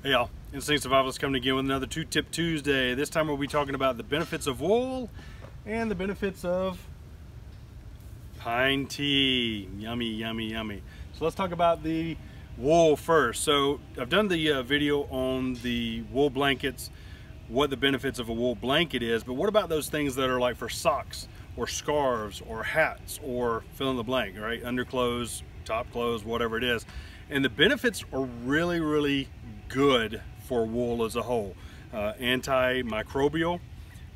Hey y'all, Instinct Survivalist coming again with another Two Tip Tuesday. This time we'll be talking about the benefits of wool and the benefits of pine tea. Yummy, yummy, yummy. So let's talk about the wool first. So I've done the video on the wool blankets, what the benefits of a wool blanket is, but what about those things that are like for socks or scarves or hats or fill in the blank, right? Underclothes, top clothes, whatever it is. And the benefits are really, really good for wool as a whole. Antimicrobial,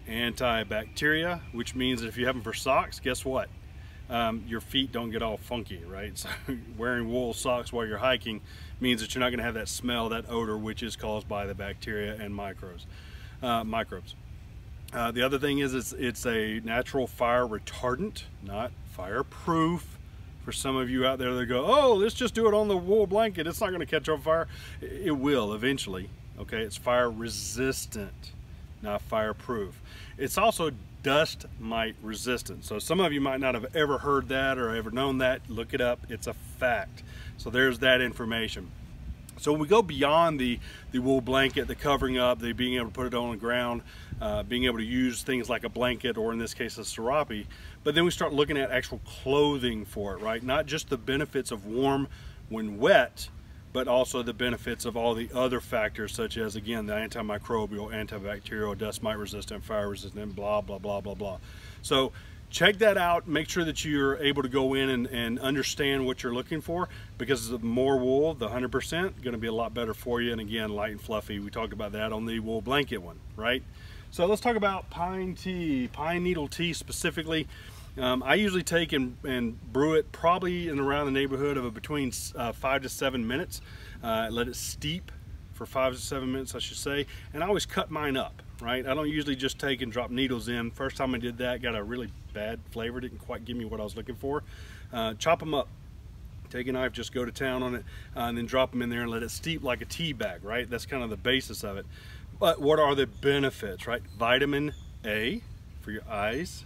antibacteria, which means that if you have them for socks, guess what? Your feet don't get all funky, right? So wearing wool socks while you're hiking means that you're not going to have that smell, that odor, which is caused by the bacteria and microbes. The other thing is it's a natural fire retardant, not fireproof. For some of you out there that go, oh, let's just do it on the wool blanket, it's not going to catch on fire. It will eventually, okay? It's fire resistant, not fireproof. It's also dust mite resistant. So some of you might not have ever heard that or ever known that. Look it up, it's a fact. So there's that information. So we go beyond the wool blanket, the covering up, the being able to put it on the ground, being able to use things like a blanket or in this case a serape, but then we start looking at actual clothing for it, right? Not just the benefits of warm when wet, but also the benefits of all the other factors such as, again, the antimicrobial, antibacterial, dust mite resistant, fire resistant, blah, blah, blah, blah, blah. So check that out. Make sure that you're able to go in and understand what you're looking for, because the more wool, the 100%, going to be a lot better for you. And again, light and fluffy. We talked about that on the wool blanket one, right? So let's talk about pine tea, pine needle tea specifically. I usually take and brew it probably in around the neighborhood of between 5 to 7 minutes. Let it steep for 5 to 7 minutes, I should say. And I always cut mine up, right? I don't usually just take and drop needles in. First time I did that, got a really bad flavor, didn't quite give me what I was looking for. Chop them up, take a knife, just go to town on it, and then drop them in there and let it steep like a tea bag, right? That's kind of the basis of it. But what are the benefits, right? Vitamin A for your eyes,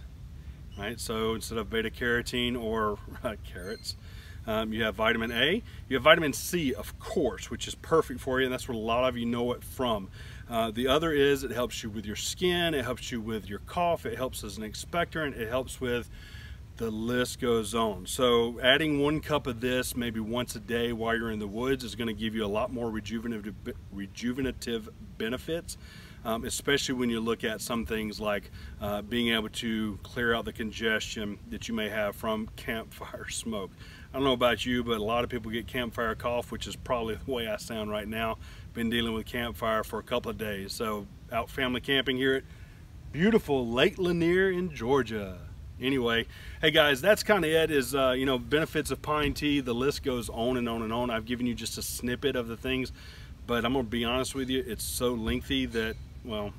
right? So instead of beta carotene or carrots, you have vitamin A. You have vitamin C, of course, which is perfect for you, and that's what a lot of you know it from. The other is it helps you with your skin, it helps you with your cough, it helps as an expectorant, it helps with, the list goes on. So adding 1 cup of this maybe once a day while you're in the woods is going to give you a lot more rejuvenative benefits, especially when you look at some things like being able to clear out the congestion that you may have from campfire smoke. I don't know about you, but a lot of people get campfire cough, which is probably the way I sound right now. Been dealing with campfire for a couple of days. So out family camping here at beautiful Lake Lanier in Georgia. Anyway, hey guys, that's kind of it. Is you know, benefits of pine tea. The list goes on and on and on. I've given you just a snippet of the things, but I'm gonna be honest with you, it's so lengthy that, well,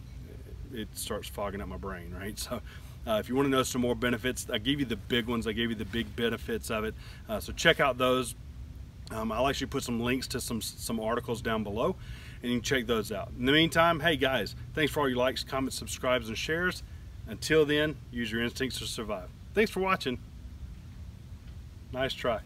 it starts fogging up my brain, right? So if you want to know some more benefits, I gave you the big ones, I gave you the big benefits of it, so check out those. I'll actually put some links to some articles down below, and you can check those out. In the meantime, hey guys, thanks for all your likes, comments, subscribes, and shares. Until then, use your instincts to survive. Thanks for watching. Nice try.